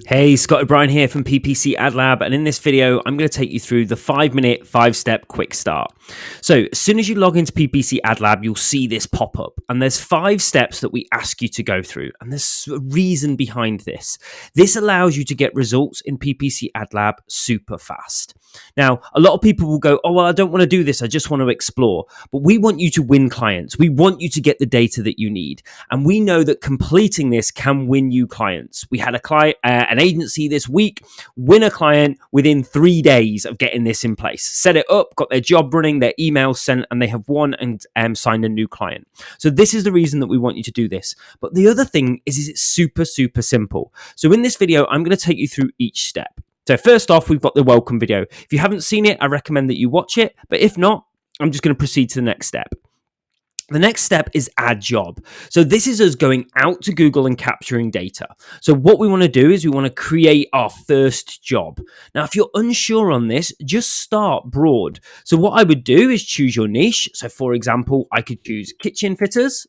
Hey, Scott O'Brien here from PPC Ad Lab, and in this video, I'm going to take you through the 5-minute, 5-step quick start. So as soon as you log into PPC Ad Lab, you'll see this pop up, and there's 5 steps that we ask you to go through, and there's a reason behind this. This allows you to get results in PPC Ad Lab super fast. Now, a lot of people will go, oh, well, I don't want to do this. I just want to explore. But we want you to win clients. We want you to get the data that you need. And we know that completing this can win you clients. We had a client, an agency this week, win a client within 3 days of getting this in place. Set it up, got their job running, their emails sent, and they have won and signed a new client. So this is the reason that we want you to do this. But the other thing is it's super, super simple. So in this video, I'm going to take you through each step. So first off, we've got the welcome video. If you haven't seen it, I recommend that you watch it. But if not, I'm just going to proceed to the next step. The next step is add job. So this is us going out to Google and capturing data. So what we want to do is we want to create our first job. Now, if you're unsure on this, just start broad. So what I would do is choose your niche. So for example, I could choose kitchen fitters.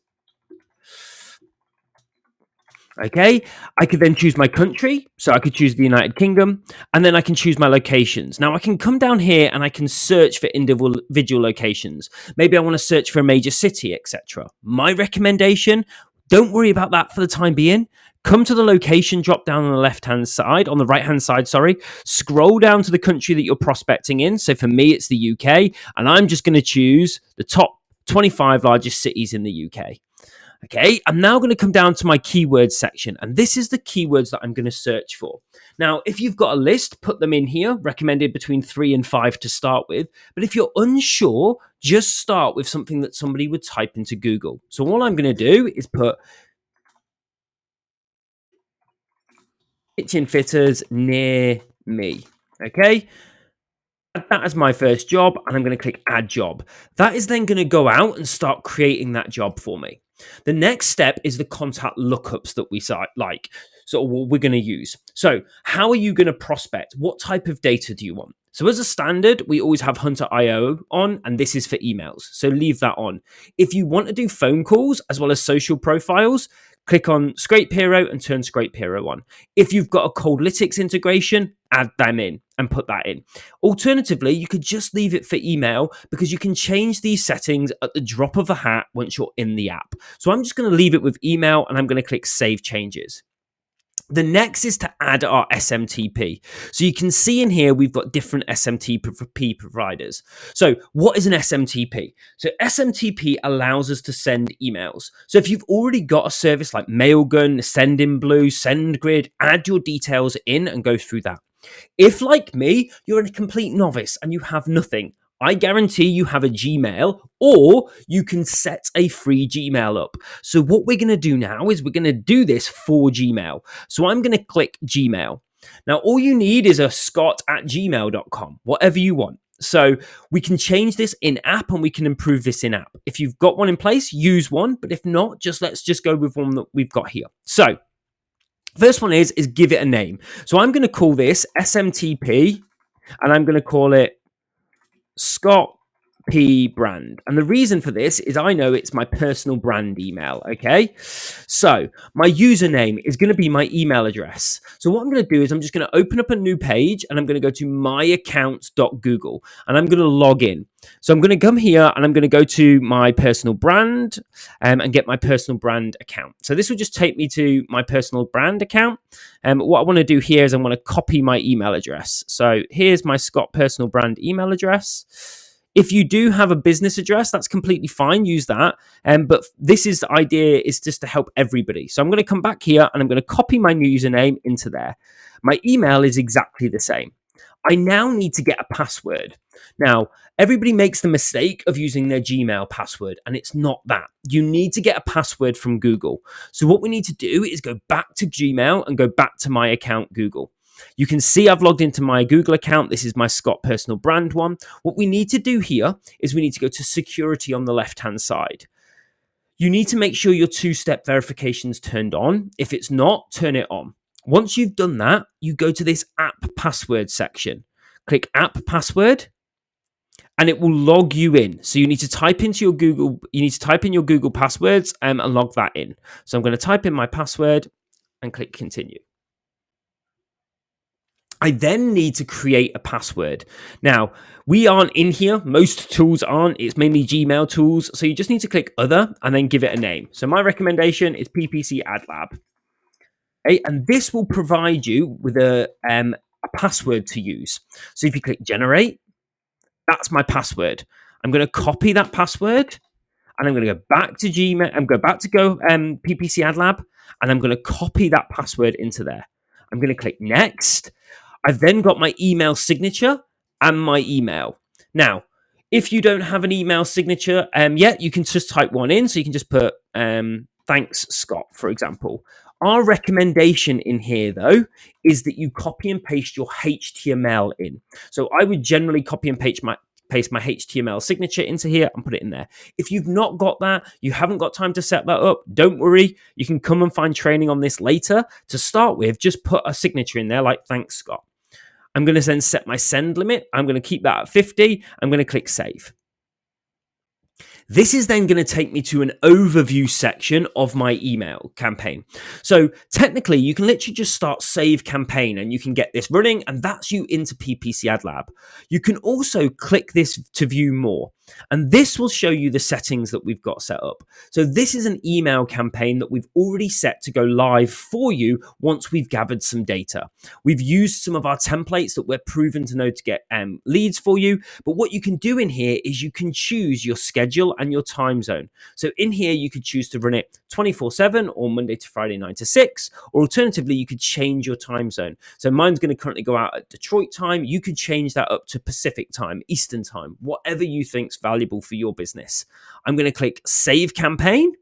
Okay, I could then choose my country. So I could choose the United Kingdom, and then I can choose my locations. Now I can come down here and I can search for individual locations. Maybe I want to search for a major city, etc. My recommendation, don't worry about that for the time being. Come to the location drop down on the right hand side, scroll down to the country that you're prospecting in. So for me, it's the UK, and I'm just going to choose the top 25 largest cities in the UK. Okay, I'm now going to come down to my keywords section, and this is the keywords that I'm going to search for. Now, if you've got a list, put them in here, recommended between 3 and 5 to start with. But if you're unsure, just start with something that somebody would type into Google. So all I'm going to do is put kitchen fitters near me. Okay, that is my first job, and I'm going to click add job. That is then going to go out and start creating that job for me. The next step is the contact lookups that we like. So what we're going to use. So how are you going to prospect? What type of data do you want? So as a standard, we always have Hunter.io on, and this is for emails. So leave that on. If you want to do phone calls as well as social profiles, click on Scrape Hero and turn Scrape Hero on. If you've got a Coldlytics integration, add them in and put that in. Alternatively, you could just leave it for email because you can change these settings at the drop of a hat once you're in the app. So I'm just going to leave it with email, and I'm going to click Save Changes. The next is to add our SMTP. So you can see in here, we've got different SMTP providers. So what is an SMTP? So SMTP allows us to send emails. So if you've already got a service like Mailgun, Sendinblue, SendGrid, add your details in and go through that. If, like me, you're a complete novice and you have nothing, I guarantee you have a Gmail, or you can set a free Gmail up. So what we're going to do now is we're going to do this for Gmail. So I'm going to click Gmail. Now, all you need is a scott@gmail.com, whatever you want. So we can change this in app, and we can improve this in app. If you've got one in place, use one. But if not, let's just go with one that we've got here. So first one is give it a name. So I'm going to call this SMTP, and I'm going to call it Scott P brand. And the reason for this is I know it's my personal brand email. Okay. So my username is going to be my email address. So what I'm going to do is I'm just going to open up a new page, and I'm going to go to myaccounts.google, and I'm going to log in. So I'm going to come here, and I'm going to go to my personal brand and get my personal brand account. So this will just take me to my personal brand account. What I want to do here is I want to copy my email address. So here's my Scott personal brand email address. If you do have a business address, that's completely fine. Use that. But the idea is just to help everybody. So I'm going to come back here, and I'm going to copy my username into there. My email is exactly the same. I now need to get a password. Now, everybody makes the mistake of using their Gmail password, and it's not that. You need to get a password from Google. So what we need to do is go back to Gmail and go back to my account Google. You can see I've logged into my Google account. This is my Scott personal brand one. What we need to do here is we need to go to security on the left-hand side. You need to make sure your 2-step verification is turned on. If it's not, turn it on. Once you've done that, you go to this app password section. Click app password, and it will log you in. So you need to type in your Google passwords and log that in. So I'm going to type in my password and click continue. I then need to create a password. Now, we aren't in here. Most tools aren't. It's mainly Gmail tools. So you just need to click other and then give it a name. So my recommendation is PPC Ad Lab. Okay? And this will provide you with a password to use. So if you click generate, that's my password. I'm going to copy that password and I'm going to go back to Gmail and go back to PPC Ad Lab, and I'm going to copy that password into there. I'm going to click next. I've then got my email signature and my email. Now, if you don't have an email signature yet, you can just type one in. So you can just put thanks, Scott, for example. Our recommendation in here, though, is that you copy and paste your HTML in. So I would generally copy and paste my HTML signature into here and put it in there. If you've not got that, you haven't got time to set that up, don't worry. You can come and find training on this later. To start with, just put a signature in there like thanks, Scott. I'm going to then set my send limit. I'm going to keep that at 50. I'm going to click save. This is then going to take me to an overview section of my email campaign. So technically, you can literally just start save campaign and you can get this running, and that's you into PPC Ad Lab. You can also click this to view more, and this will show you the settings that we've got set up. So this is an email campaign that we've already set to go live for you once we've gathered some data. We've used some of our templates that we're proven to know to get leads for you, but what you can do in here is you can choose your schedule and your time zone. So in here, you could choose to run it 24/7 or Monday to Friday, 9 to 6, or alternatively, you could change your time zone. So mine's going to currently go out at Detroit time. You could change that up to Pacific time, Eastern time, whatever you think's valuable for your business. I'm going to click save campaign.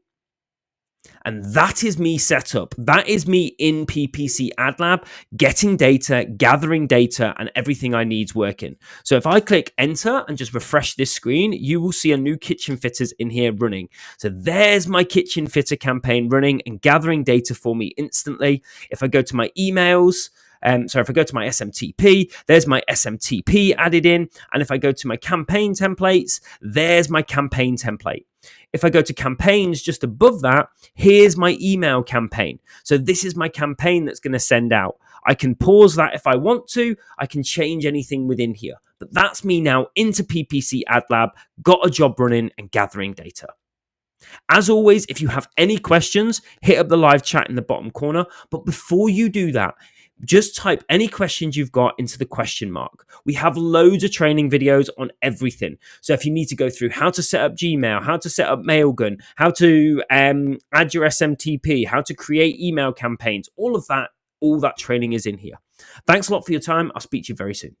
And that is me set up. That is me in PPC Ad Lab, getting data, gathering data, and everything I need's working. So if I click enter and just refresh this screen, you will see a new kitchen fitters in here running. So there's my kitchen fitter campaign running and gathering data for me instantly. If I go to my emails, if I go to my SMTP, there's my SMTP added in. And if I go to my campaign templates, there's my campaign template. If I go to campaigns just above that, here's my email campaign. So this is my campaign that's going to send out. I can pause that if I want to. I can change anything within here. But that's me now into PPC Ad Lab, got a job running and gathering data. As always, if you have any questions, hit up the live chat in the bottom corner. But before you do that, just type any questions you've got into the question mark. We have loads of training videos on everything. So if you need to go through how to set up Gmail, how to set up Mailgun, how to add your SMTP, how to create email campaigns, all that training is in here. Thanks a lot for your time. I'll speak to you very soon.